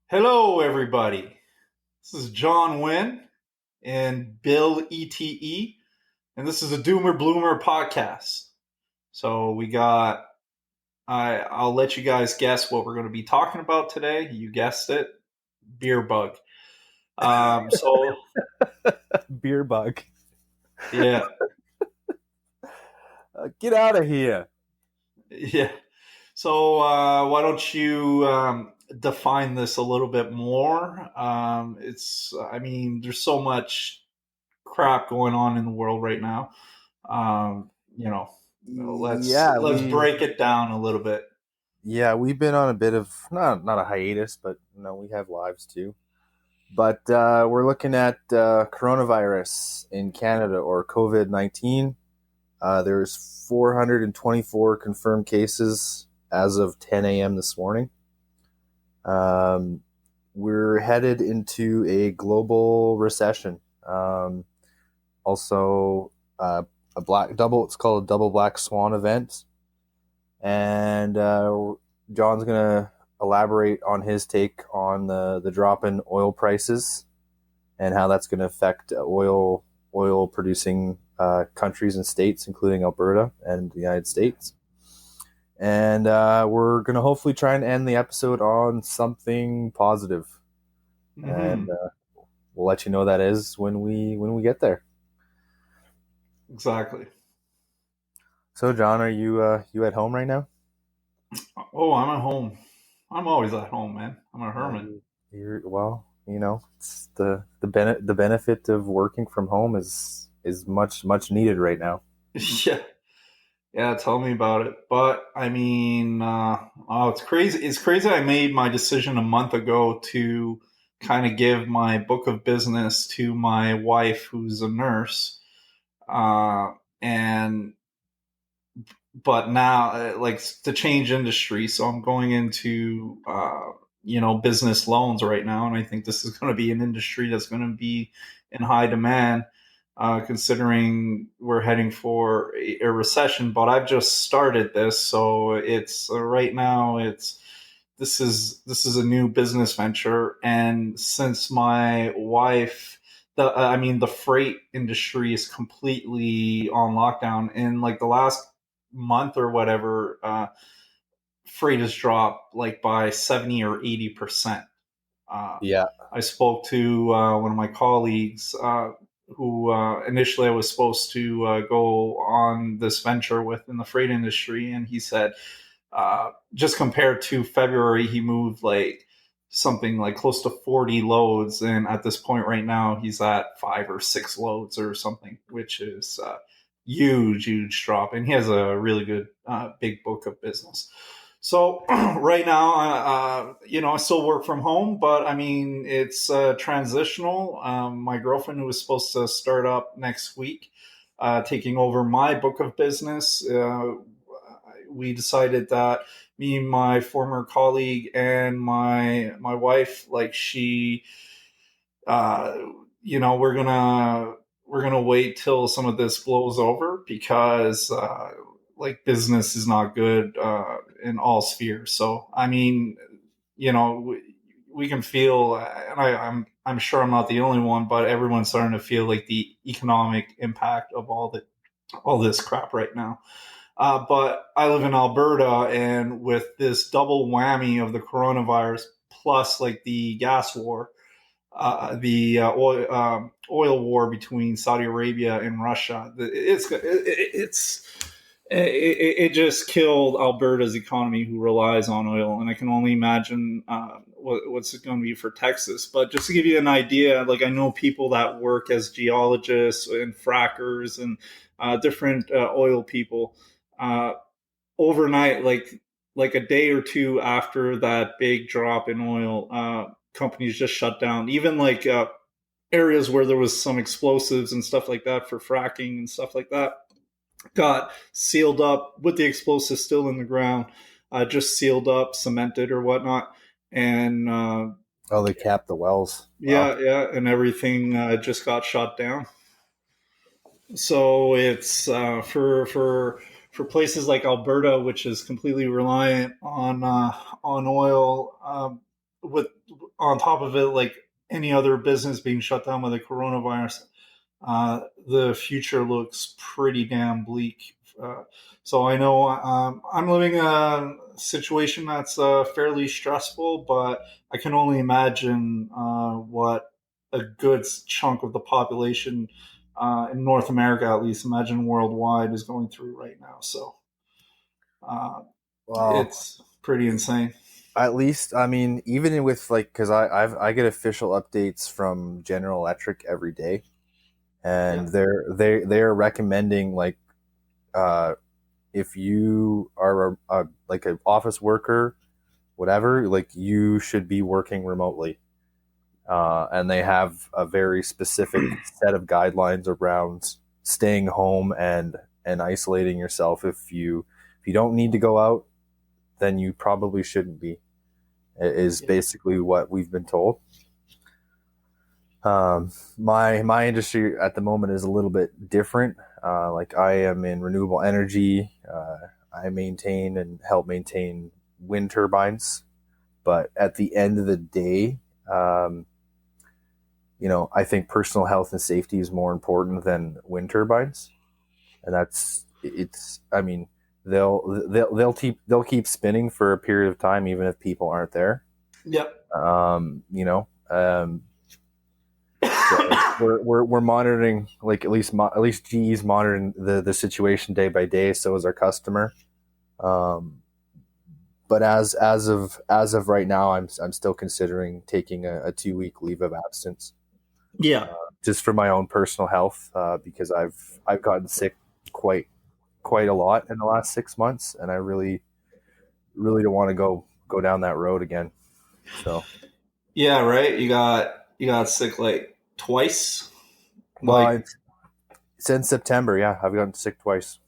Hello, everybody. This is John Wynn and Bill ETE, and this is a Doomer Bloomer podcast. So I'll let you guys guess what we're going to be talking about today. You guessed it, beer bug. So Beer bug. yeah, Get out of here. yeah. So why don't you define this a little bit more? There's so much crap going on in the world right now. Um, you know, Yeah, let's break it down a little bit. we've been on a bit of not a hiatus, but we have lives too. But we're looking at coronavirus in Canada, or COVID-19. There's 424 confirmed cases as of 10 a.m. this morning. We're headed into a global recession. Also, a black double. It's called a double black swan event, and John's gonna elaborate on his take on the drop in oil prices and how that's going to affect oil producing countries and states, including Alberta and the United States. And we're going to hopefully try and end the episode on something positive. Mm-hmm. And we'll let you know that is when we get there. Exactly. So, John, are you at home right now? Oh, I'm at home. I'm always at home, man. I'm a hermit. It's the benefit of working from home is much needed right now. Yeah. Yeah, tell me about it. But it's crazy. It's crazy. I made my decision a month ago to kind of give my book of business to my wife, who's a nurse. And but now, like, to change industry, so I'm going into business loans right now, and I think this is going to be an industry that's going to be in high demand, considering we're heading for a recession. But I've just started this, so it's right now. This is a new business venture, and since my wife. The freight industry is completely on lockdown. In like the last month or whatever, freight has dropped like by 70 or 80%. Yeah. I spoke to one of my colleagues who initially I was supposed to go on this venture with in the freight industry, and he said just compared to February, he moved like something like close to 40 loads, and at this point right now he's at 5 or 6 loads or something, which is huge drop, and he has a really good big book of business. So right now, I still work from home, but I mean, it's transitional. My girlfriend, who was supposed to start up next week, taking over my book of business, we decided that me, my former colleague, and my wife, like uh, we're gonna wait till some of this blows over, because like business is not good in all spheres. So I mean, we can feel, and I'm sure I'm not the only one, but everyone's starting to feel like the economic impact of all this crap right now. But I live in Alberta, and with this double whammy of the coronavirus plus like the gas war, the oil war between Saudi Arabia and Russia, it just killed Alberta's economy, who relies on oil, and I can only imagine what's it going to be for Texas. But just to give you an idea, like, I know people that work as geologists and frackers and different oil people. Overnight, like a day or two after that big drop in oil, companies just shut down. Even like areas where there was some explosives and stuff like that for fracking and stuff like that got sealed up with the explosives still in the ground, just sealed up, cemented or whatnot, and they capped the wells. Wow. Yeah, and everything just got shut down. So it's for places like Alberta, which is completely reliant on oil. with on top of it, like any other business being shut down by the coronavirus, the future looks pretty damn bleak. So I know I'm living a situation that's fairly stressful, but I can only imagine what a good chunk of the population in North America, at least, imagine worldwide, is going through right now. So uh, Well, it's pretty insane. at least, I mean, even with like, because I get official updates from General Electric every day, Yeah. and they're recommending like, uh, if you are like an office worker, whatever, like you should be working remotely. And they have a very specific set of guidelines around staying home and isolating yourself. If you don't need to go out, then you probably shouldn't be. Is Yeah. basically what we've been told. My industry at the moment is a little bit different. Like I am in renewable energy. I maintain and help maintain wind turbines. But at the end of the day, um, I think personal health and safety is more important than wind turbines, and that's it's. I mean, they'll keep spinning for a period of time, even if people aren't there. Yep. Um, you know, um, so we're monitoring, like at least GE's monitoring the situation day by day. So is our customer. Um, but as of right now, I'm still considering taking a 2 week leave of absence, Yeah. just for my own personal health, because I've gotten sick quite a lot in the last 6 months, and I really don't want to go down that road again. So, Yeah, right. You got sick like twice. well, Like, since September, yeah, I've gotten sick twice.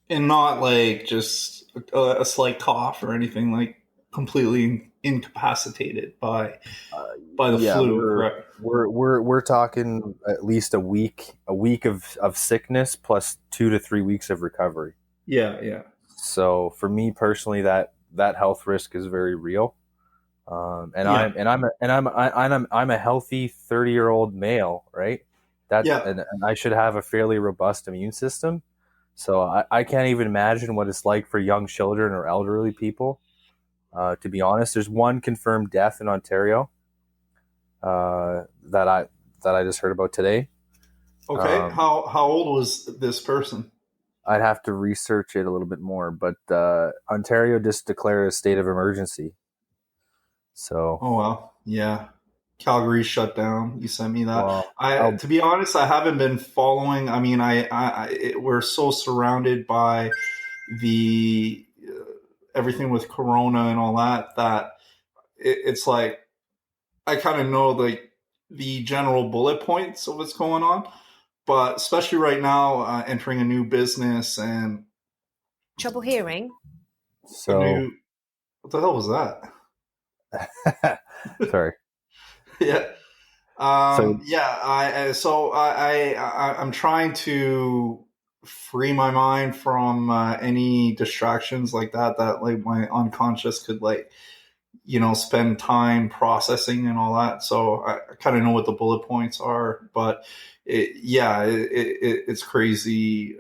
and not like just a slight cough or anything, like completely incapacitated Uh, by the yeah, flu, correct? we're talking at least a week of sickness plus 2 to 3 weeks of recovery. Yeah, yeah, So for me personally, that health risk is very real. And yeah, I'm a healthy 30-year-old male, right? yeah, And I should have a fairly robust immune system. So I can't even imagine what it's like for young children or elderly people. To be honest, there's one confirmed death in Ontario, that I just heard about today. okay. Um, How old was this person? I'd have to research it a little bit more, but Ontario just declared a state of emergency. So, Oh well, yeah. Calgary shut down. You sent me that. well, I, I'll to be honest, I haven't been following. I mean, we're so surrounded by the everything with Corona and all that that it's like I kind of know the general bullet points of what's going on, but especially right now, entering a new business and Trouble hearing? a so new what the hell was that? sorry. Yeah. So Yeah, I'm trying to free my mind from any distractions like that like my unconscious could like spend time processing and all that. So I kind of know what the bullet points are, but it's crazy.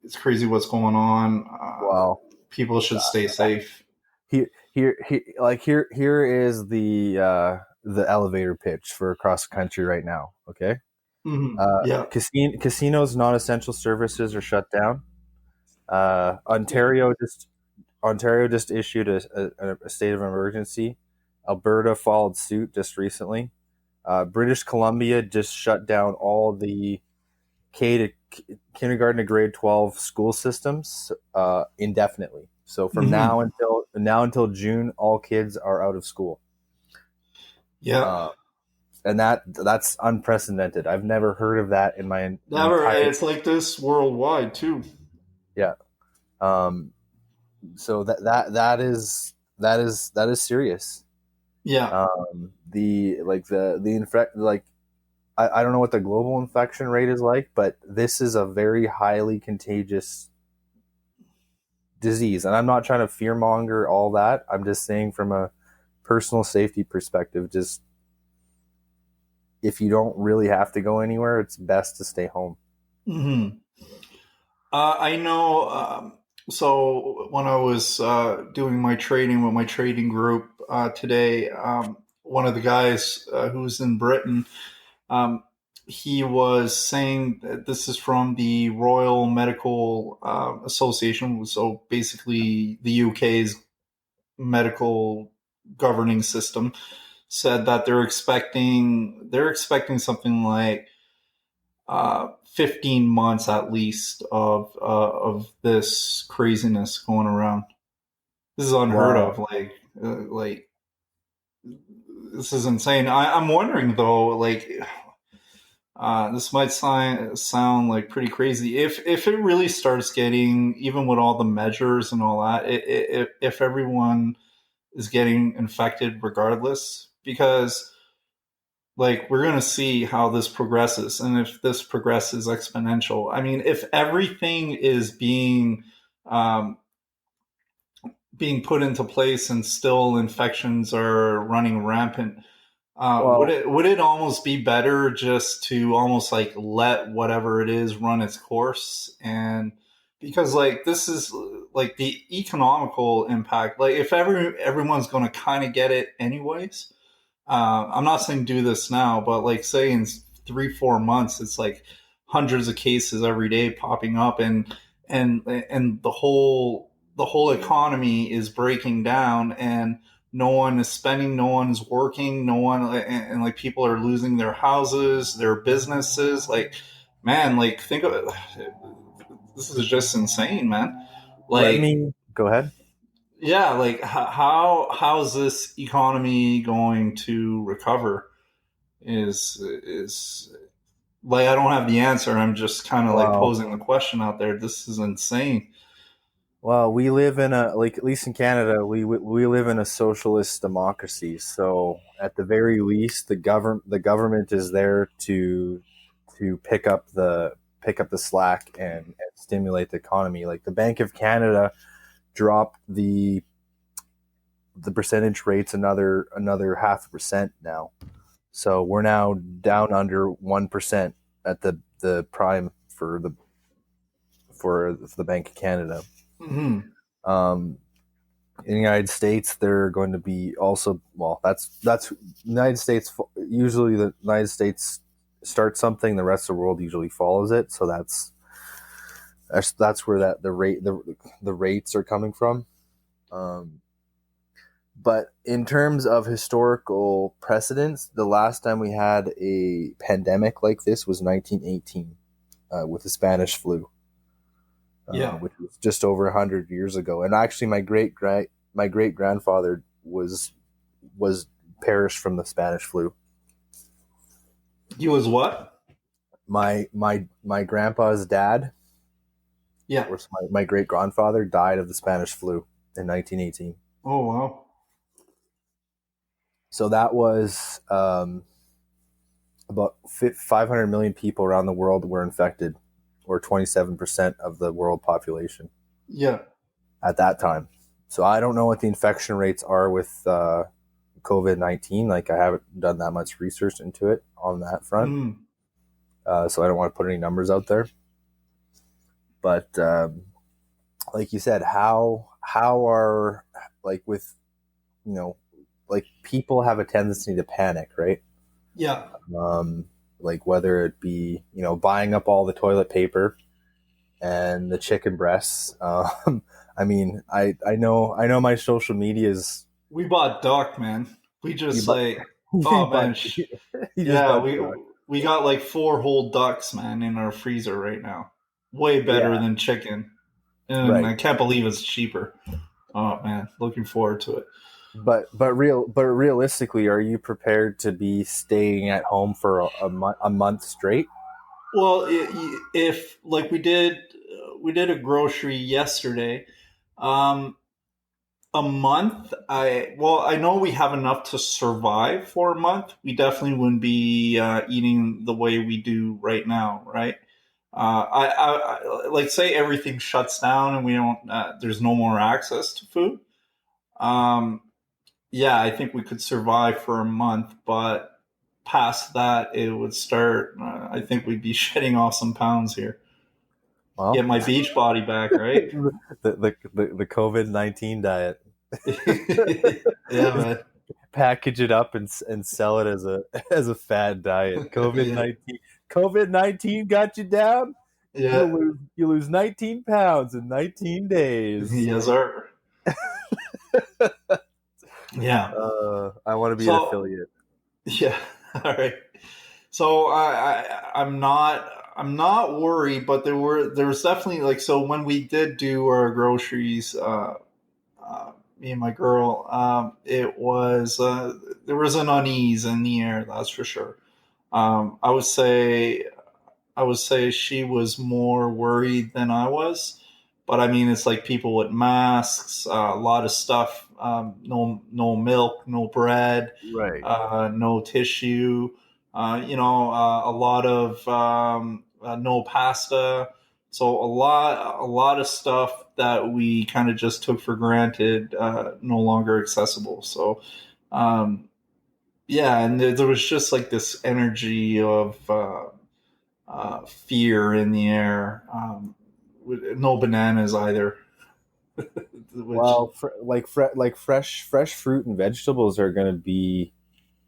It's crazy what's going on. well, People should stay safe. here is the elevator pitch for across the country right now. Okay, Yeah. casinos, non-essential services are shut down. Yeah. Ontario just issued a state of emergency. Alberta followed suit just recently. British Columbia just shut down all the K to kindergarten to grade 12 school systems indefinitely. So from Hmm. now until June, all kids are out of school, Yeah. uh, and that's unprecedented. I've never heard of that in my Never. entire It's like this worldwide too. yeah. Um, so that is serious. Yeah. The infect like I don't know what the global infection rate is like, but this is a very highly contagious disease. And I'm not trying to fearmonger all that. I'm just saying from a personal safety perspective, just if you don't really have to go anywhere, it's best to stay home. Mm-hmm. I know. So when I was doing my trading with my trading group today, one of the guys who's in Britain, um, he was saying that this is from the Royal Medical Association. So basically, the UK's medical governing system said that they're expecting something like 15 months at least of this craziness going around. This is unheard Wow. of. Like this is insane. I'm wondering though, like this might sound like pretty crazy if it really starts getting, even with all the measures and all that, if everyone is getting infected regardless, because like we're going to see how this progresses, and if this progresses exponential, I mean, if everything is um, being put into place and still infections are running rampant, would Well, it almost be better just to almost like let whatever it is run its course? And because like this is like the economical impact, like if everyone's going to kind of get it anyways, I'm not saying do this now, but like say in 3-4 months, it's like hundreds of cases every day popping up, and the whole economy is breaking down, and no one is spending, no one is working, no one, and like people are losing their houses, their businesses. Like, man, like think of it. This is just insane, man. let Like, me go ahead. yeah, like how's this economy going to recover? Is like I don't have the answer. I'm just kind of like Wow. posing the question out there. This is insane. Well, we live in a, like, at least in Canada, we live in a socialist democracy. So at the very least, the government is there to pick up the slack and stimulate the economy. Like the Bank of Canada dropped the percentage rates another 0.5% now. So we're now down under 1% at the prime for the Bank of Canada. Hmm. Um, in the United States, they're going to be also, well. That's United States. Usually, the United States starts something, the rest of the world usually follows it. So that's where the rates are coming from. Um, but in terms of historical precedents, the last time we had a pandemic like this was 1918 with the Spanish flu, Yeah. which was just over 100 years ago. And actually, my great grandfather was perished from the Spanish flu. He was what? My grandpa's dad, Yeah. or my great grandfather, died of the Spanish flu in 1918. Oh wow. So that was about 500 million people around the world were infected, or 27% of the world population Yeah. at that time. So I don't know what the infection rates are with COVID-19. Like I haven't done that much research into it on that front, Mm. so I don't want to put any numbers out there. But like you said, how are, like, with, like, people have a tendency to panic, right? Yeah. Um, like whether it be buying up all the toilet paper and the chicken breasts. I mean, I know my social media is. We bought duck, man. We You just bought, like, you oh bought, man, you just yeah. bought We got like 4 whole ducks, man, in our freezer right now. Way better yeah, than chicken, and right. I can't believe it's cheaper. Oh man, looking forward to it. But realistically, are you prepared to be staying at home for a month straight? Well, if like we did a grocery yesterday. Um, a month, I know we have enough to survive for a month. We definitely wouldn't be eating the way we do right now, right? I like say everything shuts down and we don't. There's no more access to food. Um, yeah, I think we could survive for a month, but past that, it would start. I think we'd be shedding off some pounds here. Well, Get my beach body back, right? the COVID-19 diet. Yeah, man. Package it up and sell it as a fad diet. COVID-19 got you down. Yeah. You lose 19 pounds in 19 days. Yes, sir. Yeah. I want to be an affiliate. Yeah. All right. So I'm not worried, but there was definitely like, so when we did do our groceries, me and my girl, it was there was an unease in the air, that's for sure. I would say she was more worried than I was, but I mean, it's like people with masks, a lot of stuff, no milk, no bread, Right. no tissue, a lot of no pasta. So a lot of stuff that we kind of just took for granted, no longer accessible. So yeah, and there was just like this energy of fear in the air. With no bananas either. Which, Well, like fresh fruit and vegetables are going to be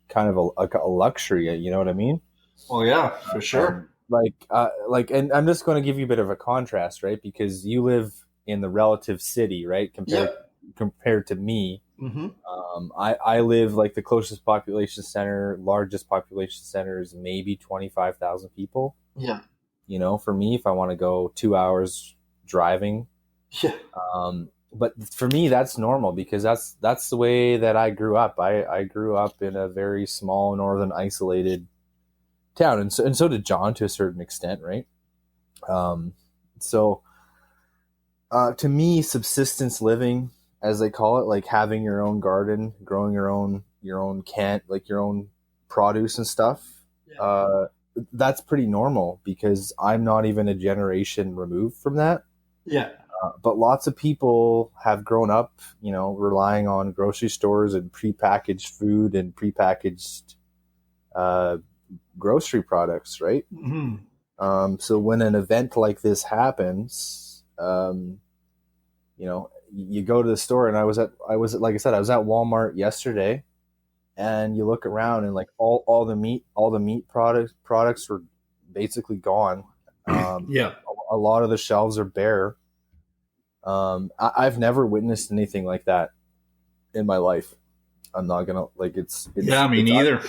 kind of a luxury. You know what I mean? well, yeah, for sure. And I'm just going to give you a bit of a contrast, right? Because you live in the relative city, right? Compared to me, Mm-hmm. I live like the closest population center, largest population center is maybe 25,000 people. Yeah. You know, for me, if I want to go 2 hours driving, Yeah. But for me, that's normal because that's the way that I grew up. I grew up in a very small, northern, isolated town, and so did John to a certain extent, right? So to me, subsistence living, as they call it, like having your own garden, growing your own like your own produce and stuff. Yeah. That's pretty normal because I'm not even a generation removed from that. Yeah. But lots of people have grown up, relying on grocery stores and prepackaged food and prepackaged grocery products, right? Mm-hmm. So when an event like this happens, you go to the store, and I was at like I said, I was at Walmart yesterday, and you look around, and like all the meat products were basically gone. Yeah. A lot of the shelves are bare. I've never witnessed anything like that in my life. I'm not gonna like it's yeah, me neither.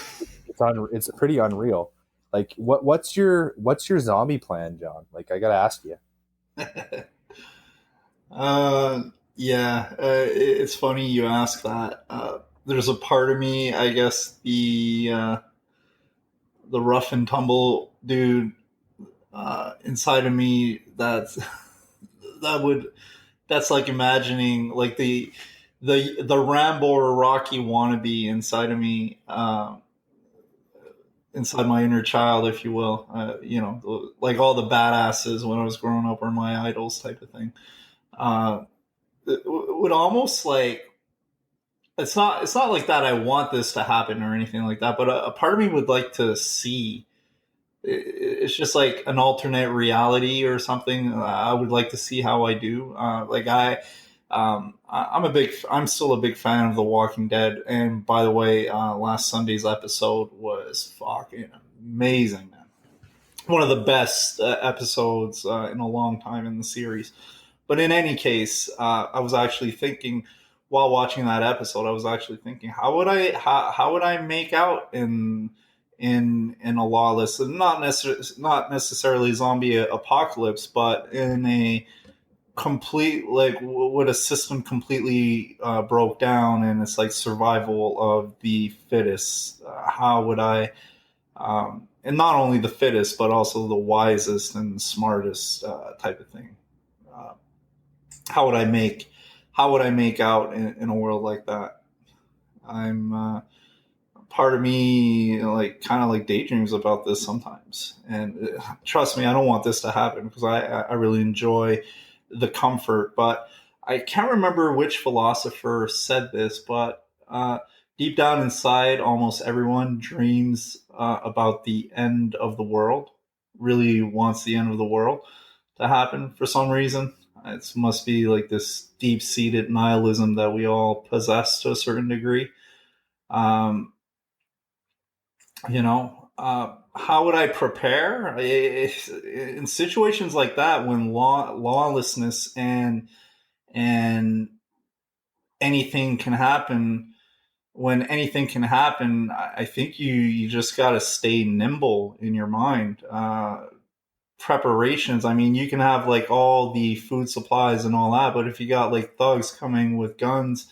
It's pretty unreal. Like what's your zombie plan, John? Like I gotta ask you. Yeah, it's funny you ask that. There's a part of me, I guess, the rough and tumble dude inside of me that's like imagining like the Rambo or Rocky wannabe inside of me, inside my inner child, if you will. Like all the badasses when I was growing up were my idols, type of thing. It would almost like, it's not like that I want this to happen or anything like that, but a part of me would like to see, it's just like an alternate reality or something. I would like to see how I do. I'm still a big fan of The Walking Dead. And by the way, last Sunday's episode was fucking amazing, man. One of the best episodes in a long time in the series. But in any case, I was actually thinking while watching that episode, how would I make out in a lawless, and not necessarily zombie apocalypse, but in a complete, like, would a system completely broke down and it's like survival of the fittest? How would I, and not only the fittest, but also the wisest and smartest type of thing? How would I make out in a world like that? I'm part of me like kind of like daydreams about this sometimes, and trust me, I don't want this to happen because I really enjoy the comfort. But I can't remember which philosopher said this, but Deep down inside, almost everyone dreams about the end of the world, really wants the end of the world to happen for some reason. It must be like this deep seated nihilism that we all possess to a certain degree. Um, how would I prepare in situations like that when lawlessness and anything can happen? When anything can happen, I think you just got to stay nimble in your mind. Preparations. I mean, you can have like all the food supplies and all that, but if you got like thugs coming with guns,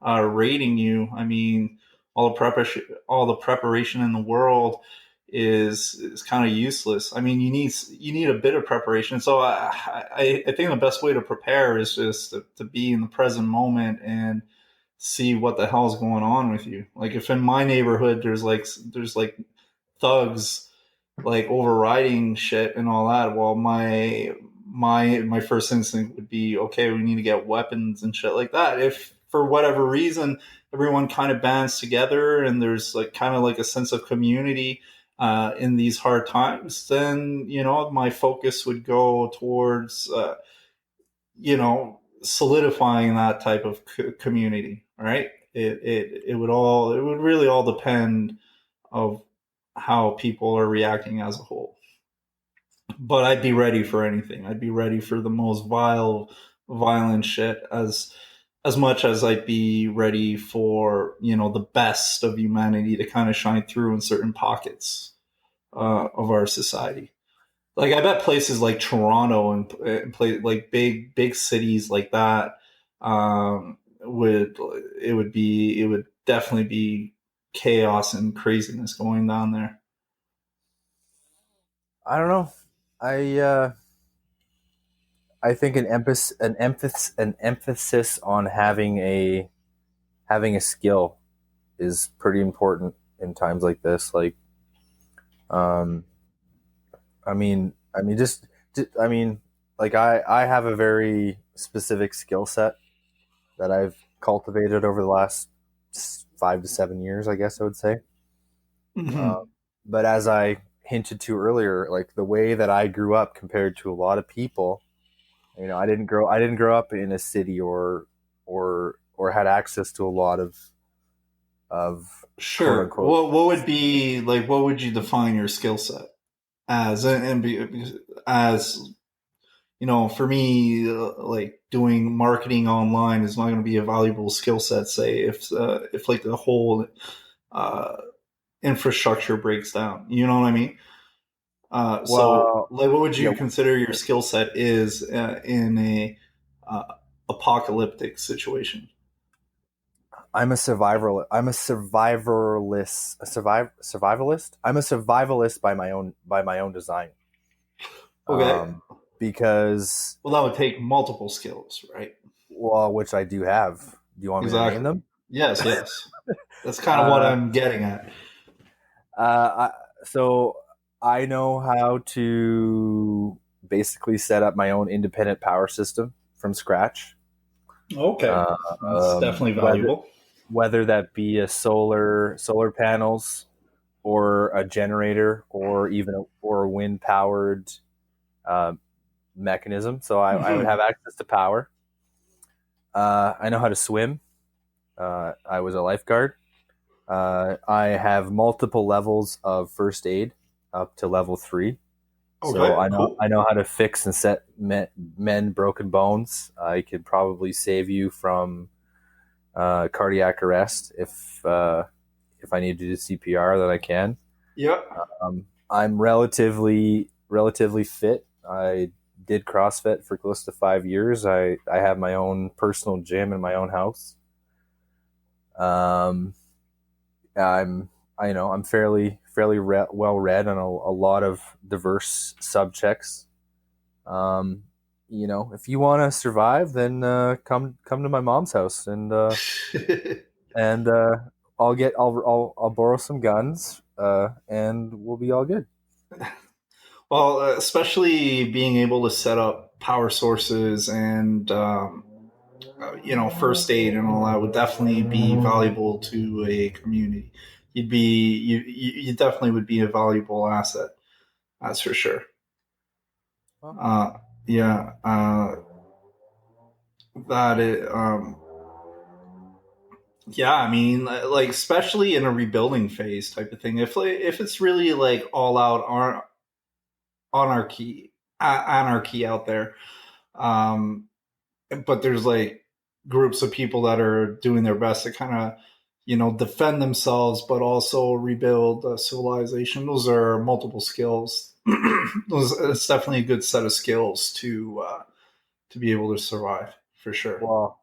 raiding you, I mean, all the preparation in the world is kind of useless. I mean, you need a bit of preparation. So I think the best way to prepare is just to be in the present moment and see what the hell's going on with you. Like if in my neighborhood there's like thugs like overriding shit and all that, well my first instinct would be, okay, we need to get weapons and shit like that. If for whatever reason everyone kind of bands together and there's like kind of like a sense of community in these hard times, then my focus would go towards solidifying that type of community. Right? It would really all depend of how people are reacting as a whole. But I'd be ready for anything. I'd be ready for the most violent shit as much as I'd be ready for the best of humanity to kind of shine through in certain pockets of our society. Like I bet places like Toronto and like big cities like that would definitely be chaos and craziness going down there. I don't know. I think an emphasis on having a skill is pretty important in times like this. Like, um, I mean, like I have a very specific skill set that I've cultivated over the last 5 to 7 years, I guess I would say. Uh, Mm-hmm. but as I hinted to earlier, like the way that I grew up compared to a lot of people, I didn't grow up in a city or had access to a lot of quote Sure. unquote. What would be like? What would you define your skill set as? As for me, like doing marketing online is not going to be a valuable skill set. Say if like the whole uh, infrastructure breaks down, you know what I mean? So, Well, like, what would yeah, you consider your skill set is in a uh, apocalyptic situation? I'm a survivalist. I'm a survivalist by my own design. Okay. Um, because Well, that would take multiple skills, right? well, which I do have. Do you want me to name Exactly. them? Yes, yes. That's kind of what Uh, I'm getting at. so I know how to basically set up my own independent power system from scratch. Okay. Uh, That's definitely whether valuable. whether that be a solar panels or a generator or even a wind powered uh, mechanism. So I would Hmm. have access to power. I know how to swim. I was a lifeguard. I have multiple levels of first aid up to level 3. So Okay, I know cool. I know how to fix and set men broken bones. I could probably save you from cardiac arrest if I need to do CPR. Then I can. Yep. I'm relatively fit. I did CrossFit for close to 5 years. I have my own personal gym in my own house. Um, I'm I'm fairly well read on a lot of diverse subjects. Um, if you want to survive, then come to my mom's house and I'll borrow some guns and we'll be all good. Well, especially being able to set up power sources and first aid and all that would definitely be valuable to a community. You definitely would be a valuable asset. That's for sure. Uh, yeah. That it. Yeah, I mean, like especially in a rebuilding phase type of thing. If it's really like all out anarchy out there, um, but there's like groups of people that are doing their best to kind of defend themselves, but also rebuild civilization. Those are multiple skills. It's definitely a good set of skills to be able to survive for sure. Well,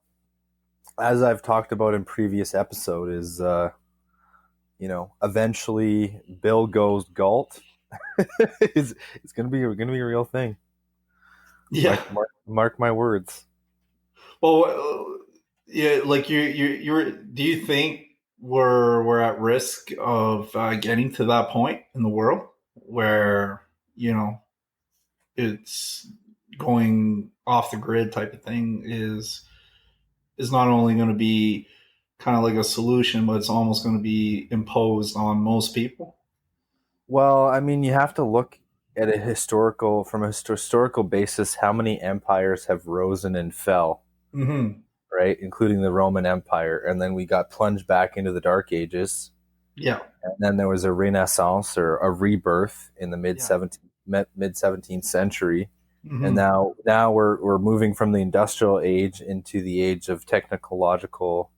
as I've talked about in previous episode, is eventually Bill goes Galt. It's gonna be a real thing. Yeah. Mark my words. Well, yeah. Like you're. Do you think we're at risk of getting to that point in the world where it's going off the grid type of thing is not only going to be kind of like a solution, but it's almost going to be imposed on most people? Well, I mean, you have to look at from a historical basis, how many empires have risen and fell, Mm-hmm. right? Including the Roman Empire, and then we got plunged back into the Dark Ages, Yeah. and then there was a Renaissance or a rebirth in the mid 17th century, Mm-hmm. and now we're moving from the industrial age into the age of technological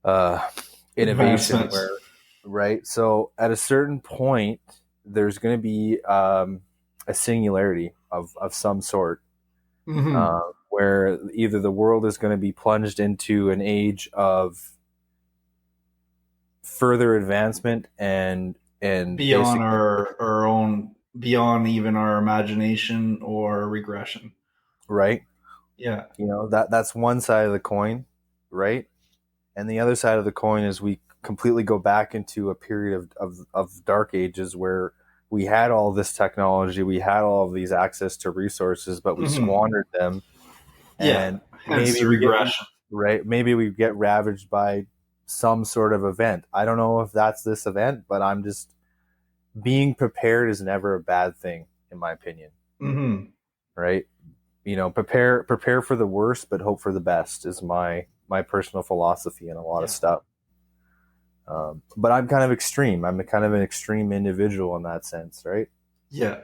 innovation, Advancements. right? So at a certain point, there's going to be a singularity of some sort, Mm-hmm. where either the world is going to be plunged into an age of further advancement and Beyond our own, beyond even our imagination or regression. right. Yeah. That's one side of the coin, right? And the other side of the coin is we completely go back into a period of dark ages where we had all this technology, we had all of these access to resources, but we squandered them. And hence the regression. Maybe we get ravaged by some sort of event. I don't know if that's this event, but I'm just being prepared is never a bad thing, in my opinion. Mm-hmm. Right? Prepare for the worst, but hope for the best is my personal philosophy in a lot of stuff. But I'm kind of extreme. I'm kind of an extreme individual in that sense, right? Yeah.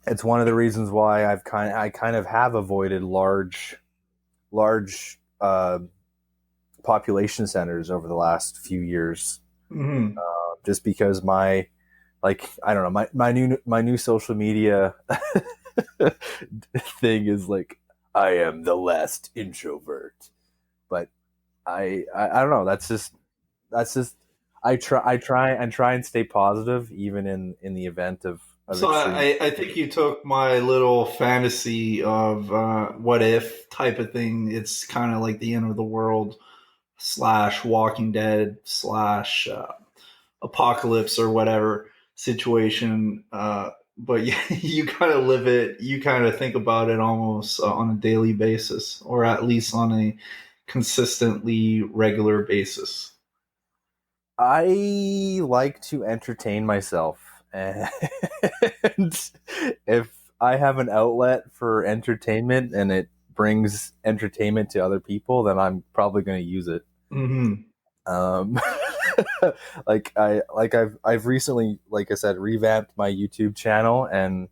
It's one of the reasons why I kind of have avoided large population centers over the last few years, just because I don't know, my new social media thing is like, I am the last introvert, but I don't know. That's just I try and stay positive even in the event of so I think you took my little fantasy of what if type of thing. It's kind of like the end of the world / Walking Dead / apocalypse or whatever situation. But you kind of live it. You kind of think about it almost on a daily basis, or at least on a consistently regular basis. I like to entertain myself, and if I have an outlet for entertainment and it brings entertainment to other people, then I'm probably going to use it. Mm-hmm. I've recently, like I said, revamped my YouTube channel, and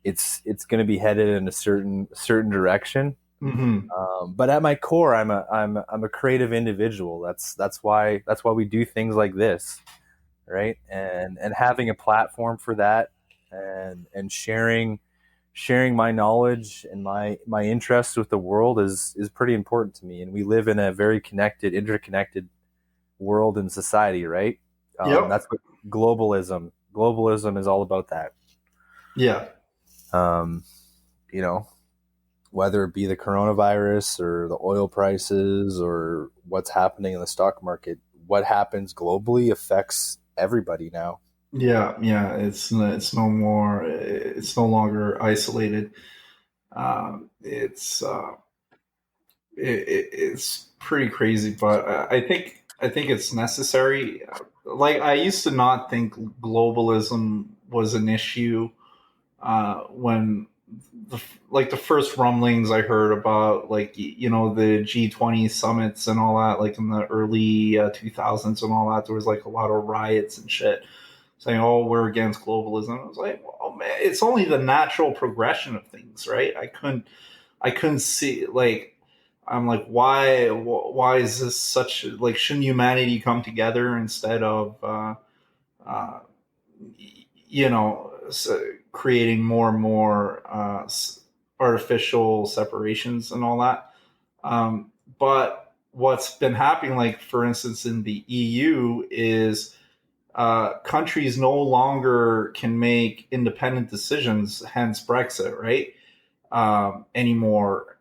it's going to be headed in a certain direction. Mm-hmm. But at my core, I'm a creative individual. That's why we do things like this, right? And having a platform for that, and sharing my knowledge and my interests with the world is pretty important to me. And we live in a very interconnected world and society, right? Yep. That's what globalism is all about. That. Yeah. Whether it be the coronavirus or the oil prices or what's happening in the stock market, what happens globally affects everybody now. Yeah. It's no longer isolated. It's it's pretty crazy, but I think it's necessary. Like I used to not think globalism was an issue when like the first rumblings I heard about like the G20 summits and all that, like in the early 2000s and all that, there was like a lot of riots and shit saying, "Oh, we're against globalism." I was like, "Well, man, it's only the natural progression of things, right?" I couldn't see like I'm like, why is this such like shouldn't humanity come together instead of uh, creating more and more artificial separations and all that. But what's been happening, like for instance, in the EU, is countries no longer can make independent decisions, hence Brexit, right? Anymore.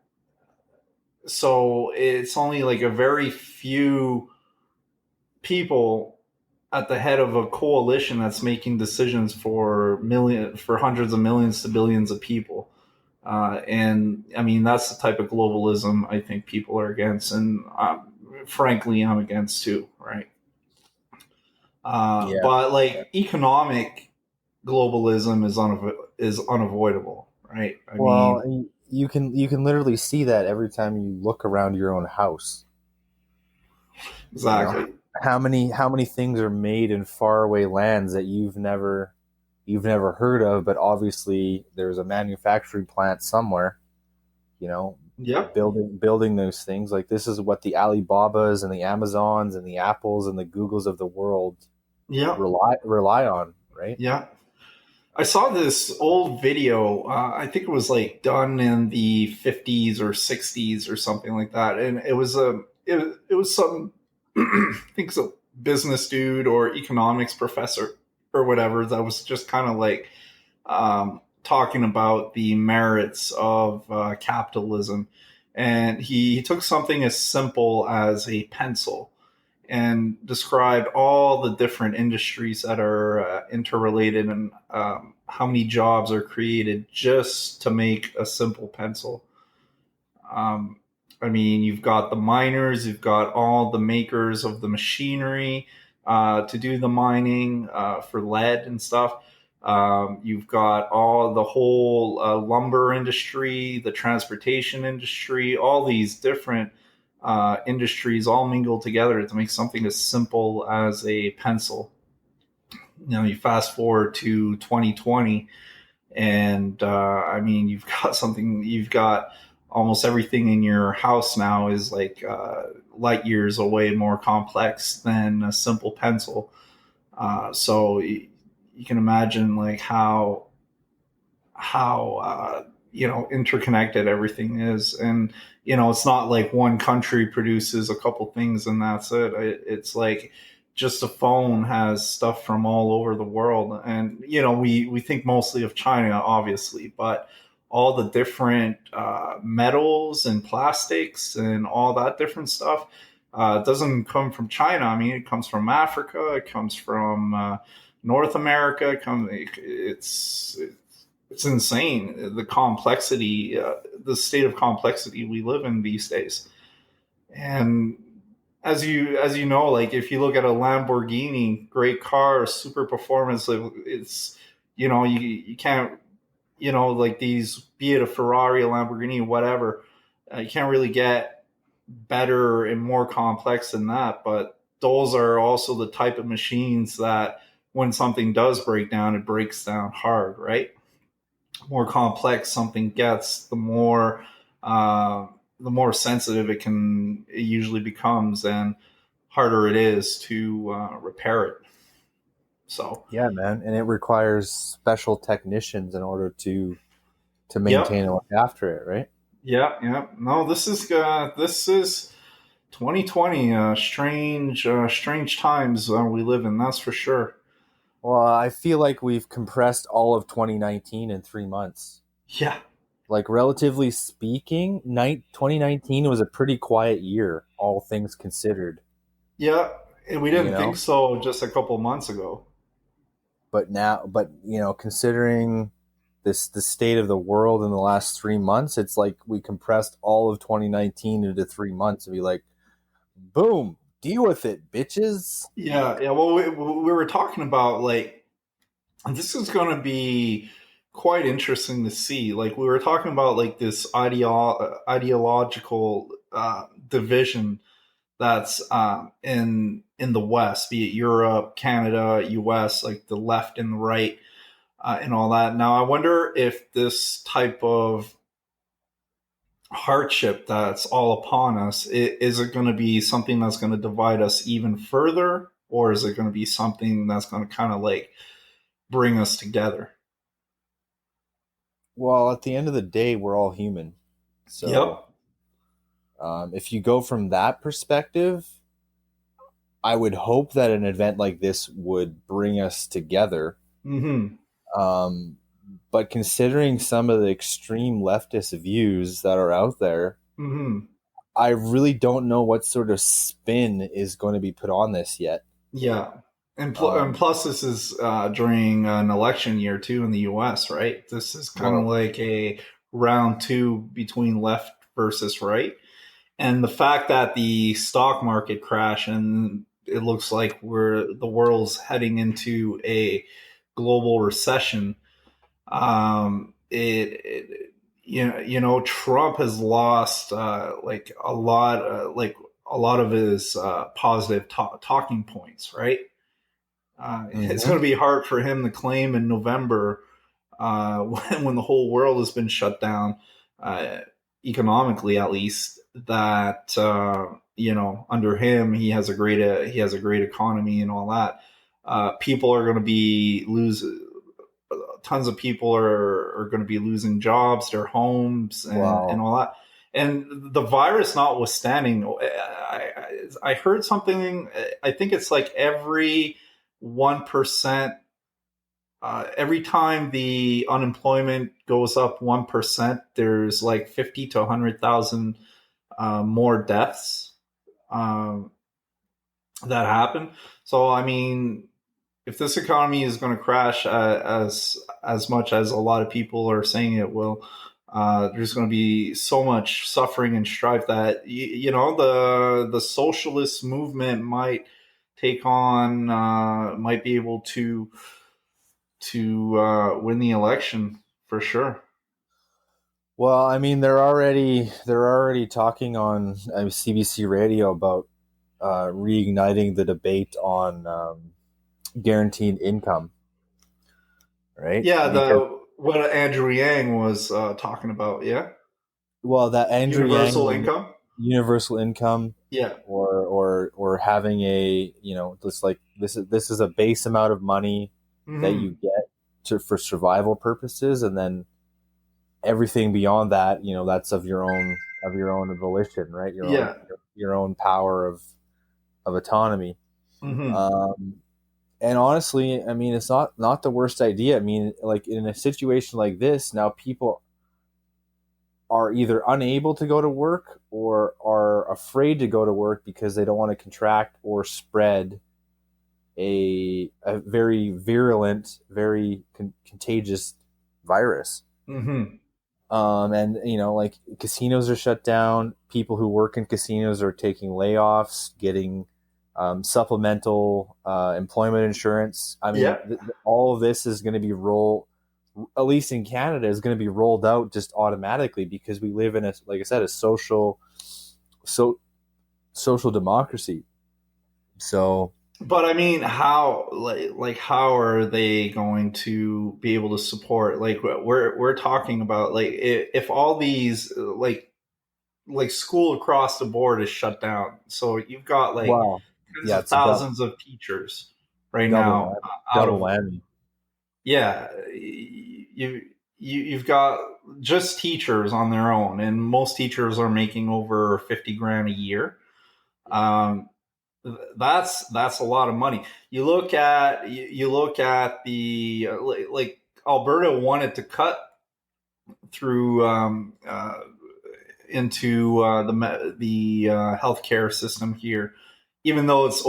So it's only like a very few people at the head of a coalition that's making decisions for hundreds of millions to billions of people. And I mean, that's the type of globalism I think people are against, and frankly, I'm against too, right? Yeah. But like economic globalism is unavoidable, right? I Well, mean, and you can literally see that every time you look around your own house. You know, exactly. how many things are made in faraway lands that you've never heard of, but obviously there's a manufacturing plant somewhere, you know, Yep. building those things. Like this is what the Alibabas and the Amazons and the Apples and the Googles of the world Yep. rely on, right? Yeah. I saw this old video. I think it was like done in the 50s or 60s or something like that, and it was some I think it's a business dude or economics professor or whatever that was just kind of like talking about the merits of capitalism, and he took something as simple as a pencil and described all the different industries that are interrelated and how many jobs are created just to make a simple pencil. Um, I mean, you've got the miners, you've got all the makers of the machinery to do the mining for lead and stuff. You've got all the whole lumber industry, the transportation industry, all these different industries all mingled together to make something as simple as a pencil. You fast forward to 2020, and I mean, you've got almost everything in your house now is like light years away more complex than a simple pencil. So you can imagine like how interconnected everything is, and it's not like one country produces a couple things and that's it's like just a phone has stuff from all over the world, and we think mostly of China obviously, but all the different metals and plastics and all that different stuff doesn't come from China. I mean, it comes from Africa, it comes from North America. It's insane the complexity, the state of complexity we live in these days. And as you know, like if you look at a Lamborghini, great car, super performance, it's you can't like these, be it a Ferrari, a Lamborghini, whatever, you can't really get better and more complex than that. But those are also the type of machines that when something does break down, it breaks down hard, right? More complex something gets, uh, the more sensitive it usually becomes, and harder it is to repair it. So, Yeah, man, and it requires special technicians in order to yep, maintain and look after it, right? yeah, yeah. No, this is 2020. Strange times we live in. That's for sure. Well, I feel like we've compressed all of 2019 in 3 months. Yeah, Like relatively speaking, 2019 was a pretty quiet year, all things considered. yeah. And we You didn't think know, so just a couple months ago. but considering this the state of the world in the last 3 months. It's like we compressed all of 2019 into 3 months and be like, boom, deal with it, bitches. Yeah. Well, we were talking about like this is going to be quite interesting to see. Like we were talking about like this ideological division that's in the West, be it Europe, Canada, U.S., like the left and the right, and all that. Now, I wonder if this type of hardship that's all upon us is it going to be something that's going to divide us even further, or is it going to be something that's going to kind of like bring us together? Well, at the end of the day, we're all human. So Yep. if you go from that perspective, I would hope that an event like this would bring us together. Mm-hmm. But considering some of the extreme leftist views that are out there, Mm-hmm. I really don't know what sort of spin is going to be put on this yet. Yeah. And plus, this is during an election year too in the U.S., right? This is kind of like a round two between left versus right, and the fact that the stock market crashed and it looks like the world's heading into a global recession. Trump has lost like a lot of his positive talking points, right? It's going to be hard for him to claim in November when the whole world has been shut down, economically at least, that under him he has a great economy and all that. People are going to be tons of people are going to be losing jobs, their homes, and all that. And the virus notwithstanding, I heard something. I think it's like every 1%. Every time the unemployment goes up 1%, there's like 50 to 100,000 more deaths that happen. So, I mean, if this economy is going to crash as much as a lot of people are saying it will, there's going to be so much suffering and strife that the socialist movement might take on, might be able to win the election for sure. Well, I mean, they're already talking on CBC radio about reigniting the debate on guaranteed income, right? Yeah, what Andrew Yang was talking about. Yeah. Well, that Andrew universal Yang, income. Universal income. Yeah. Or having a just like this is a base amount of money that you get for survival purposes, and then everything beyond that, that's of your own volition, right? Your own power of autonomy. And honestly, I mean, it's not the worst idea. I mean, like in a situation like this, now people are either unable to go to work or are afraid to go to work because they don't want to contract or spread a very virulent, very contagious virus. Mm-hmm. And like casinos are shut down. People who work in casinos are taking layoffs, getting supplemental employment insurance. I mean, all of this is going to be at least in Canada, is going to be rolled out just automatically because we live in like I said, a social democracy. So, but I mean, how how are they going to be able to support? Like we're talking about, like if all these like school across the board is shut down, so you've got like thousands of teachers right now double whammy. Yeah, you've got just teachers on their own, and most teachers are making over $50,000 a year. That's a lot of money. You look at the like Alberta wanted to cut through into the healthcare system here, even though it's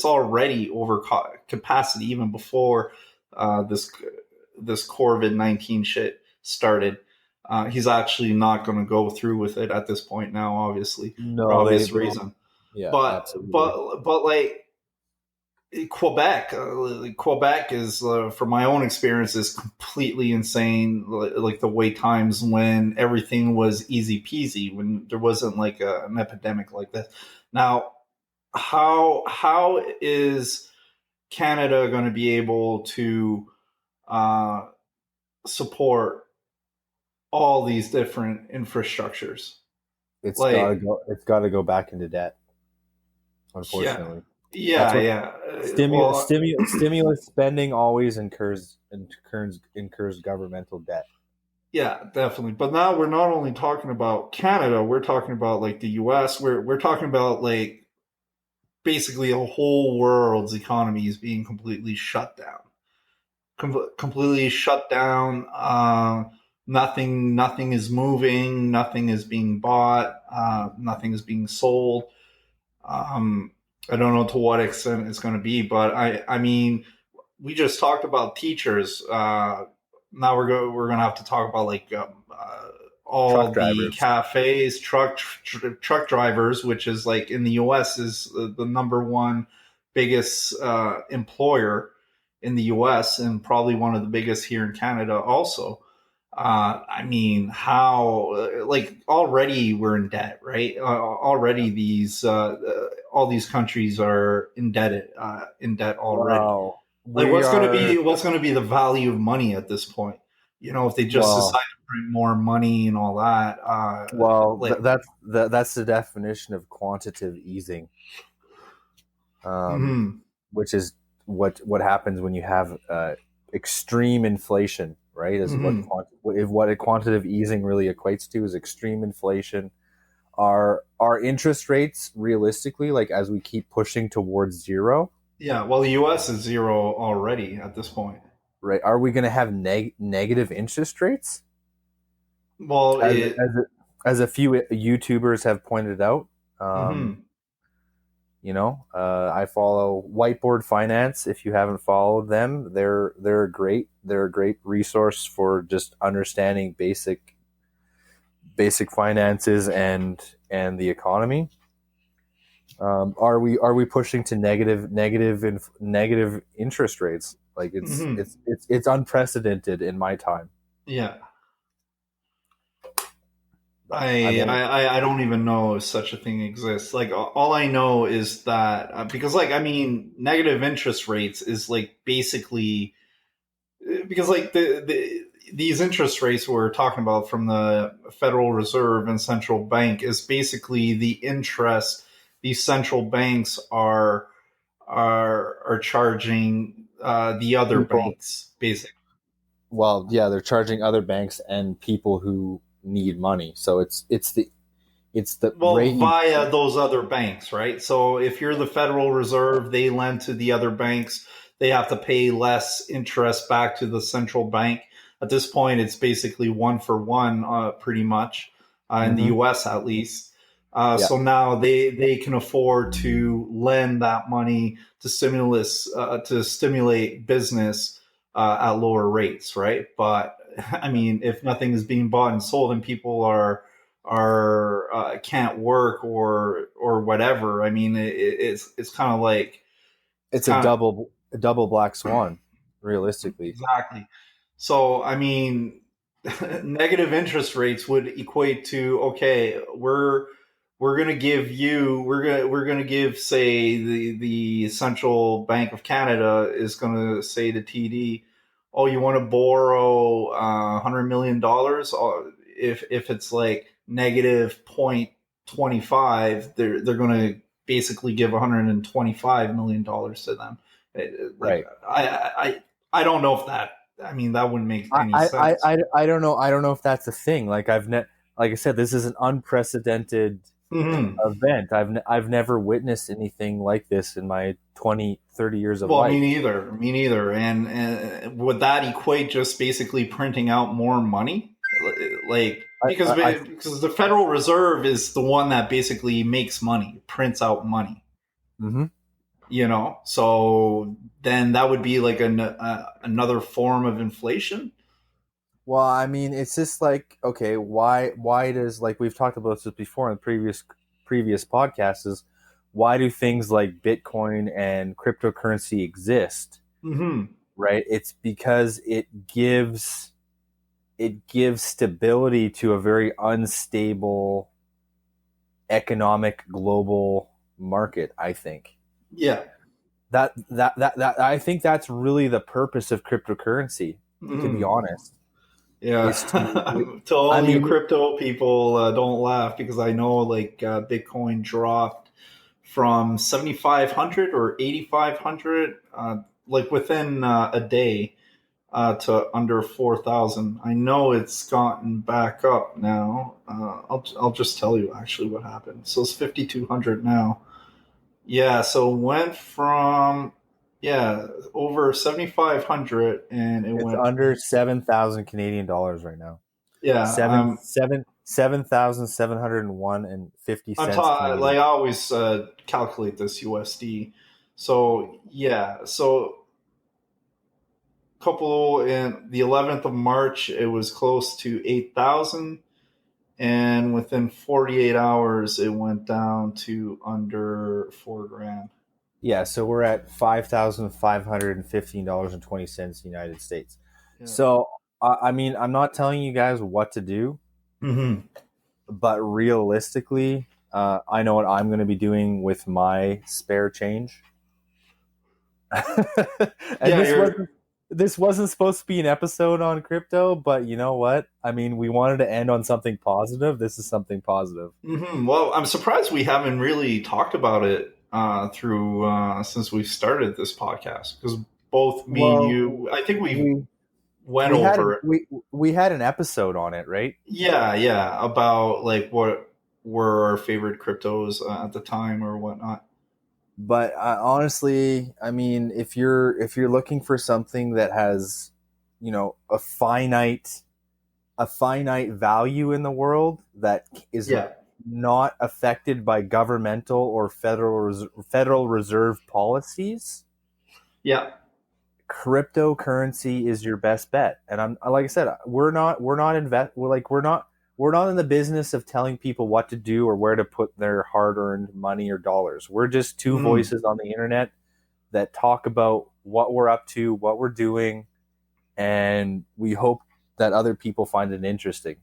already over capacity even before this this COVID-19 shit started. He's actually not going to go through with it at this point now, obviously, No, for obvious reason. Yeah, But absolutely. but like Quebec is, from my own experience, is completely insane. Like the wait times when everything was easy peasy, when there wasn't like an epidemic like this. Now, how is Canada going to be able to uh, support all these different infrastructures? It's got to Like, go. It's got to go back into debt. yeah, Unfortunately, that's yeah, what yeah. Well, stimulus spending always incurs governmental debt. yeah, definitely. But now we're not only talking about Canada, we're talking about like the US. We're talking about like basically a whole world's economy is being completely shut down. Completely shut down. Nothing is moving, nothing is being bought, nothing is being sold. Um, I don't know to what extent it's going to be, but I mean, we just talked about teachers. Now we're going to have to talk about like all Truck the drivers. cafes, truck drivers, which is like in the U.S. is the number one biggest employer in the U.S. and probably one of the biggest here in Canada also. I mean, how like already we're in debt, right? Already all these countries are in debt already. Wow, Like, we are. what's going to be the value of money at this point? You know, if they just decide Well, to print more money and all that, like, that's the definition of quantitative easing, um, mhm, which is what happens when you have extreme inflation, right? Is mhm. what a quantitative easing really equates to is extreme inflation. Our interest rates realistically, like as we keep pushing towards zero, Yeah. Well, the U.S. is zero already at this point. right? Are we going to have negative interest rates? Well, As it. as a few YouTubers have pointed out, um, Mhm. I follow Whiteboard Finance. If you haven't followed them, they're a great resource for just understanding basic finances and the economy. Are we pushing to negative interest rates? Like Mhm. it's unprecedented in my time. Yeah. But I mean, I don't even know if such a thing exists. Like all I know is that because like I mean negative interest rates is like basically because like these interest rates we're talking about from the Federal Reserve and central bank is basically the interest these central banks are charging the other people, banks basically. well, yeah, they're charging other banks and people who need money. So it's the Well, rate you via those other banks, right? So if you're the Federal Reserve, they lend to the other banks. They have to pay less interest back to the central bank. At this point, it's basically one for one, pretty much, in the hmm U.S. at least. yeah, So now they can afford to lend that money to stimulate business at lower rates, right? But I mean, if nothing is being bought and sold, and people are can't work or whatever. I mean, it's kind of like it's it's a kind of double black swan, realistically. exactly. So I mean, negative interest rates would equate to okay, we're gonna give you we're gonna give say the Central Bank of Canada is gonna say to TD, oh, you want to borrow $100 million? If it's like negative 0.25, they're gonna basically give $125 million to them. Like Right. I don't know if that. I mean, that wouldn't make I, any I, I, sense. I don't know. I don't know if that's a thing. Like I said, this is an unprecedented Hmm. event. I've never witnessed anything like this in my 20, 30 years of Well, me life. neither. Me neither. And would that equate just basically printing out more money? Like I, I, because the Federal Reserve is the one that basically makes money, prints out money. hmm So then that would be like another form of inflation. Well, I mean, it's just like, okay, why does, like we've talked about this before in previous podcasts, is why do things like Bitcoin and cryptocurrency exist? Mm-hmm. Right? It's because it gives stability to a very unstable economic global market, I think. Yeah. That I think that's really the purpose of cryptocurrency, to be Mm. honest. Yeah. Is to To I all you mean, crypto people, don't laugh because I know like Bitcoin dropped from 7,500 or 8,500 like within a day to under 4,000. I know it's gotten back up now. I'll just tell you actually what happened. So it's 5,200 now. Yeah, so it went from over 7,500 and it it's went under 7,000 Canadian dollars right now. yeah. I'm 7,701.50 like Canadian. I always calculate this USD. So yeah, so couple in the 11th of March, it was close to 8,000. And within 48 hours, it went down to under 4 grand. Yeah, so we're at $5,515.20 United States. Yeah. So I mean, I'm not telling you guys what to do, Mm-hmm. but realistically, I know what I'm going to be doing with my spare change. And Yeah, this you're. wasn't supposed to be an episode on crypto, but you know what? I mean, we wanted to end on something positive. This is something positive. Mm-hmm. Well, I'm surprised we haven't really talked about it through since we started this podcast because both me and Well, you, I think we we went we had over an it. we had an episode on it, right? Yeah, yeah, about like what were our favorite cryptos at the time or whatnot. But honestly, I mean, if you're looking for something that has, a finite value in the world that is Yeah, not affected by governmental or Federal Reserve policies, yeah. cryptocurrency is your best bet. And I'm like I said, we're not in the business of telling people what to do or where to put their hard-earned money or dollars. We're just two Mm-hmm. voices on the internet that talk about what we're up to, what we're doing, and we hope that other people find it interesting.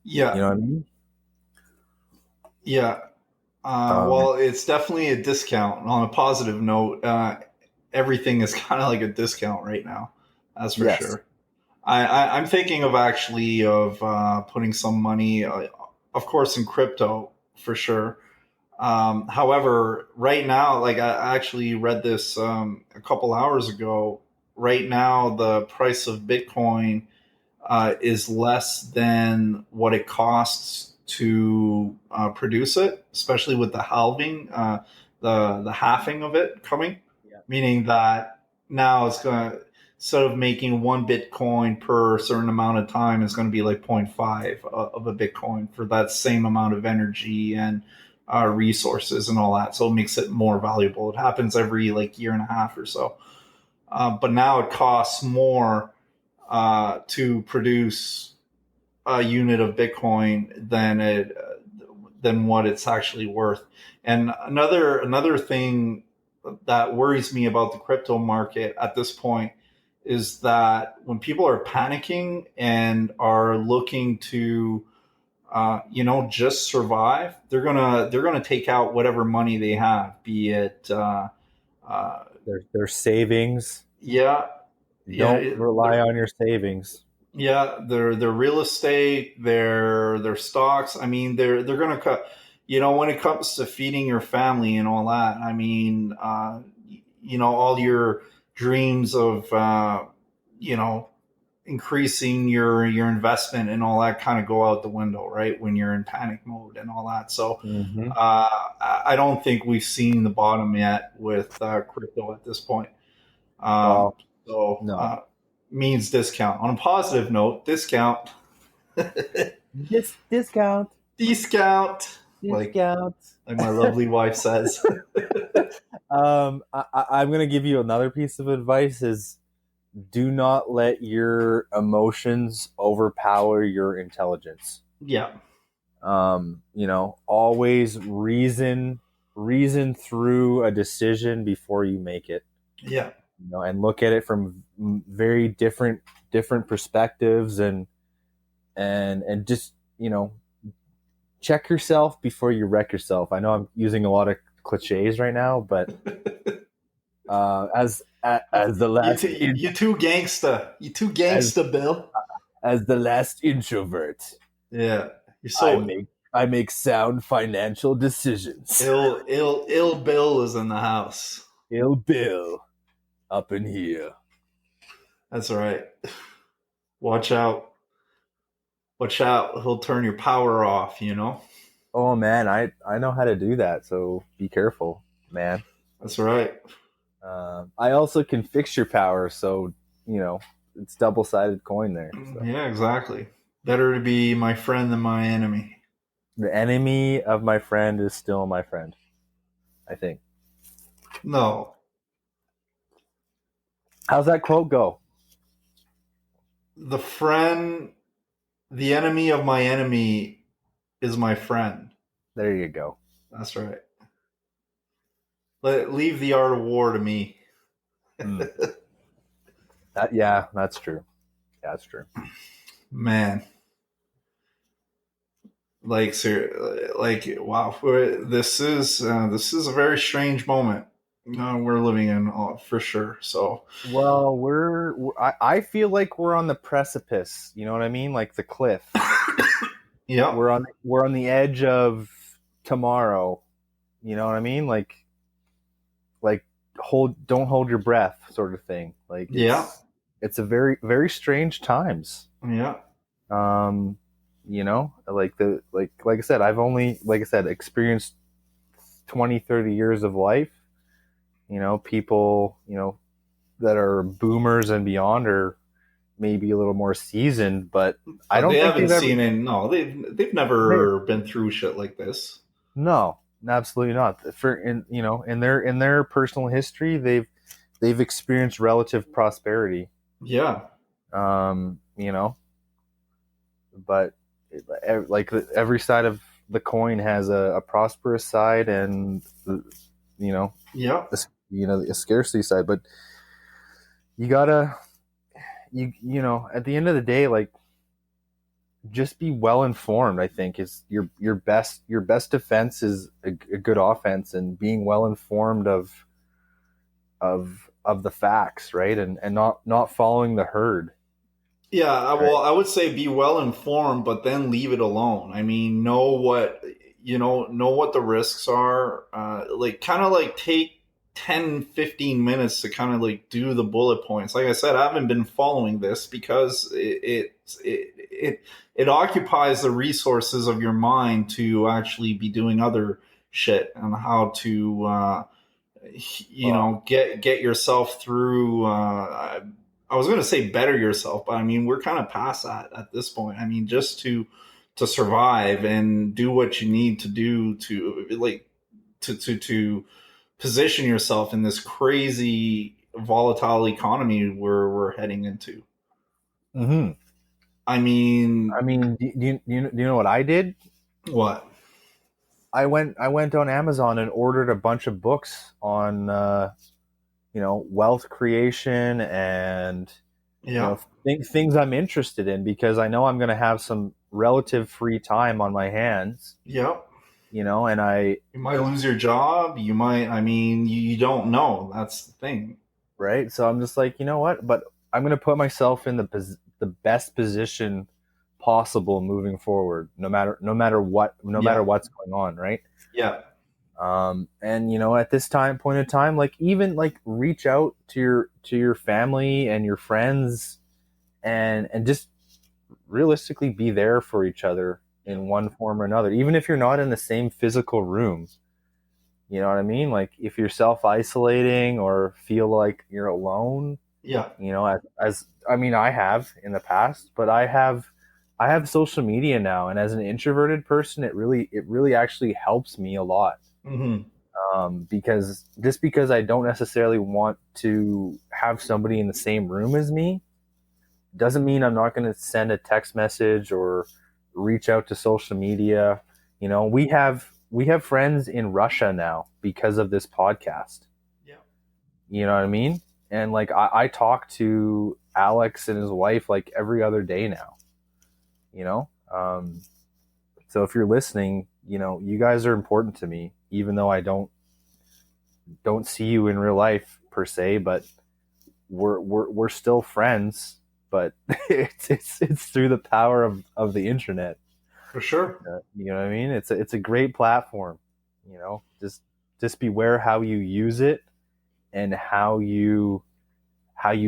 You Yeah, know what I mean? yeah. Um, Well, it's definitely a discount. On a positive note, everything is kind of like a discount right now. That's for yes. sure. I'm thinking of actually of putting some money, of course, in crypto for sure. However, right now, like I actually read this a couple hours ago. Right now, the price of Bitcoin is less than what it costs to produce it, especially with the halving, the halving of it coming, Yeah. meaning that now it's going to, instead of making one Bitcoin per certain amount of time, it's going to be like zero point 0.5 of a Bitcoin for that same amount of energy and resources and all that. So it makes it more valuable. It happens every like year and a half or so. But now it costs more to produce a unit of Bitcoin than what it's actually worth. And another thing that worries me about the crypto market at this point is that when people are panicking and are looking to just survive, they're gonna take out whatever money they have, be it uh, Their savings. yeah, Don't yeah, rely on your savings. yeah, their real estate, their stocks. I mean, they're gonna cut. When it comes to feeding your family and all that. I mean, all your dreams of you know increasing your investment and all that kind of go out the window, right? When you're in panic mode and all that. So Mm-hmm. I don't think we've seen the bottom yet with crypto at this point. Um, Well, so no. means discount. On a positive note, discount. Discount. Discount. like my lovely wife says. I'm gonna give you another piece of advice: is do not let your emotions overpower your intelligence. Yeah. Always reason through a decision before you make it. Yeah. And look at it from very different perspectives, and just check yourself before you wreck yourself. I know I'm using a lot of cliches right now, but as the last you too gangsta, Bill. As the last introvert, yeah, you're so I make sound financial decisions. Ill Bill is in the house. Ill Bill up in here. That's right. Watch out. He'll turn your power off, Oh man, I know how to do that, so be careful, man. That's right. I also can fix your power, so it's double-sided coin there. So. Yeah, exactly. Better to be my friend than my enemy. The enemy of my friend is still my friend, I think. No. How's that quote go? The enemy of my enemy is my friend. There you go. That's right. Leave the art of war to me. That's true. That's true. Man. Wow. This is a very strange moment we're living in, for sure. So, well, I feel like we're on the precipice. You know what I mean? Like the cliff. Yeah. We're on the edge of tomorrow. You know what I mean? Like don't hold your breath, sort of thing. Like it's a very, very strange times. Yeah. Like I said, I've only, experienced 20, 30 years of life. People, that are boomers and beyond are maybe a little more seasoned, but I don't think they've seen it. No, they've never been through shit like this. No, absolutely not. In their personal history, they've experienced relative prosperity. Yeah. But like every side of the coin has a prosperous side and a scarcity side. But you gotta at the end of the day, like, just be well informed. I think is your best defense is a good offense, and being well informed of the facts, right, and not following the herd. Yeah, well, I would say be well informed, but then leave it alone. I mean, know what the risks are. Kind of take 10, 15 minutes to kind of do the bullet points. Like I said, I haven't been following this because it occupies the resources of your mind to actually be doing other shit and how to get yourself through. I was going to say better yourself, but I mean, we're kind of past that at this point. I mean, just to survive and do what you need to do to position yourself in this crazy volatile economy we're heading into. Mm-hmm. I mean, do you know what I did? What? I went on Amazon and ordered a bunch of books on wealth creation and things I'm interested in, because I know I'm going to have some relative free time on my hands. Yep. And you might lose your job. You might. I mean, you don't know. That's the thing, right? So I'm just like, you know what? But I'm going to put myself in the best position possible moving forward, no matter what's going on, right? Yeah. And at this point in time, even reach out to your family and your friends, and just realistically be there for each other in one form or another, even if you're not in the same physical room. You know what I mean? Like, if you're self-isolating or feel like you're alone, yeah, as I mean, I have in the past, but I have I have social media now, and as an introverted person, it really actually helps me a lot. Hmm. Because I don't necessarily want to have somebody in the same room as me doesn't mean I'm not going to send a text message or reach out to social media. We have friends in Russia now because of this podcast. Yeah. You know what I mean? And like I talk to Alex and his wife like every other day now. You know, so if you're listening, you guys are important to me, even though I don't see you in real life per se, but we're still friends. But it's through the power of the internet. For sure. You know what I mean? It's a great platform. Just beware how you use it and how you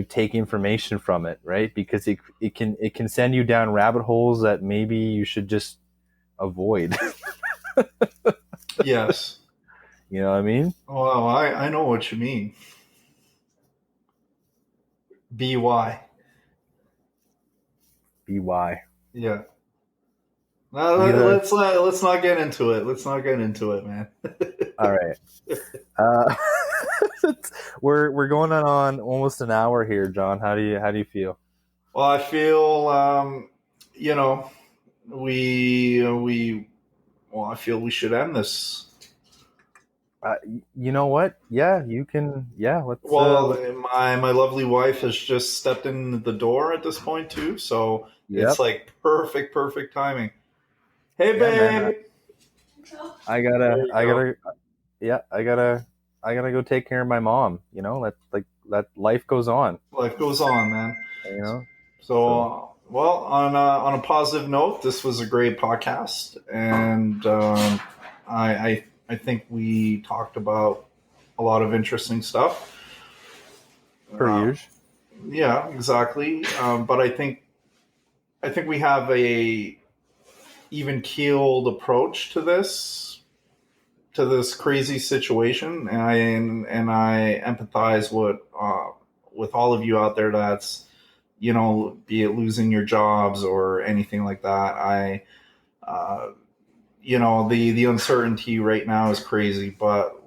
take information from it, right? Because it can send you down rabbit holes that maybe you should just avoid. Yes. You know what I mean? Well, I know what you mean. BY. By. Yeah. No, Either. let's not get into it. Let's not get into it, man. All right. Uh, we're going on almost an hour here, John. How do you feel? Well, I feel you know, we well, I feel we should end this. Uh, you know what? Yeah, you can. Yeah, let's. Well, my lovely wife has just stepped in the door at this point too, so it's Yep. like perfect timing. Hey, Yeah, man. babe. I There gotta. you I go. gotta. Yeah, I gotta go take care of my mom. That life goes on. Life goes on, man. You know. So So, well, on a positive note, this was a great podcast, and I think we talked about a lot of interesting stuff. per Uh, usual. yeah, exactly. But I think we have a even keeled approach to this crazy situation, and I empathize with all of you out there that's be it losing your jobs or anything like that. Uh, the uncertainty right now is crazy, but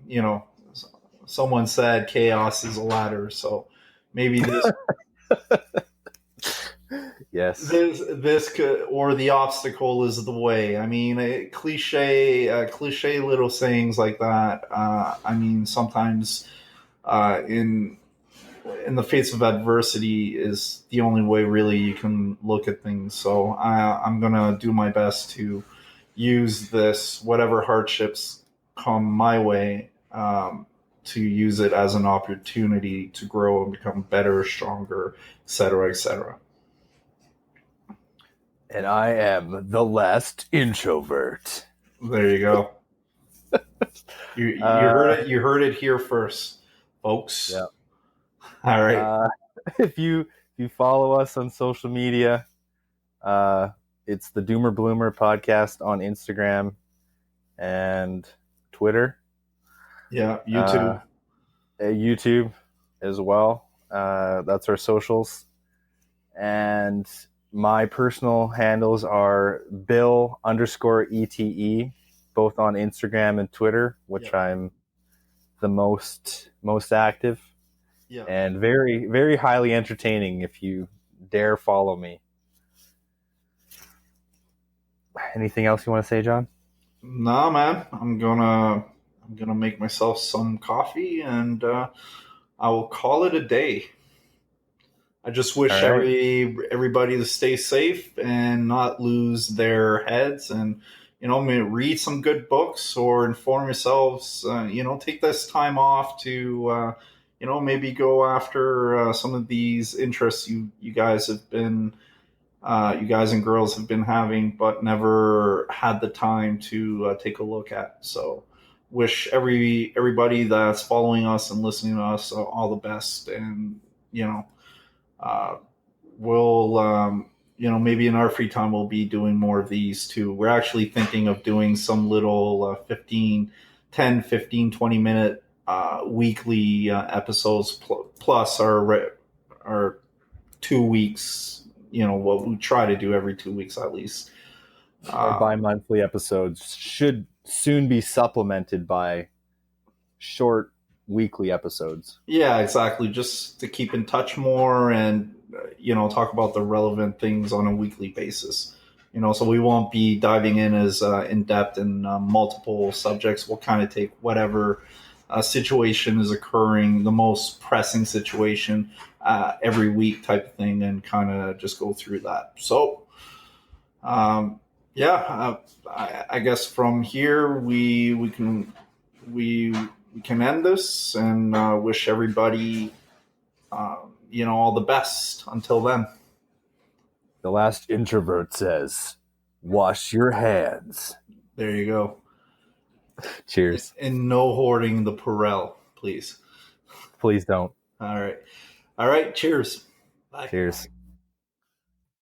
you know, someone said chaos is a ladder, so maybe Yes. this could, or the obstacle is the way. I mean, cliche little sayings like that. I mean, sometimes in the face of adversity is the only way really you can look at things. So I'm gonna do my best to use this, whatever hardships come my way, to use it as an opportunity to grow and become better, stronger, etc., etc. And I am the last introvert. There you go. You heard Uh, it. You heard it here first, folks. yeah. All right. If you follow us on social media, uh, it's the Doomer Bloomer podcast on Instagram and Twitter, Yeah. YouTube. YouTube as well. That's our socials. And my personal handles are Bill_ETE, both on Instagram and Twitter, which Yeah. I'm the most active Yeah. and very, very highly entertaining if you dare follow me. Anything else you want to say, John? Nah, man. I'm gonna make myself some coffee, and I will call it a day. I just wish All right. everybody to stay safe and not lose their heads, and maybe read some good books or inform yourselves. Take this time off to maybe go after some of these interests you guys have been you guys and girls have been having, but never had the time to take a look at. So, wish everybody that's following us and listening to us all the best, and you know, uh, we'll maybe in our free time we'll be doing more of these too. We're actually thinking of doing some little 20 minute weekly episodes plus our 2 weeks what we try to do every 2 weeks at least. Our bi-monthly episodes should soon be supplemented by short weekly episodes. Yeah, exactly. Just to keep in touch more and, talk about the relevant things on a weekly basis. So we won't be diving in as in depth in multiple subjects. We'll kind of take whatever situation is occurring, the most pressing situation every week type of thing, and kind of just go through that. So, I guess from here we can end this and wish everybody all the best until then. The last introvert says, wash your hands. There you go. Cheers. And no hoarding the Purell, please. Please don't. All right. Cheers. Bye. Cheers.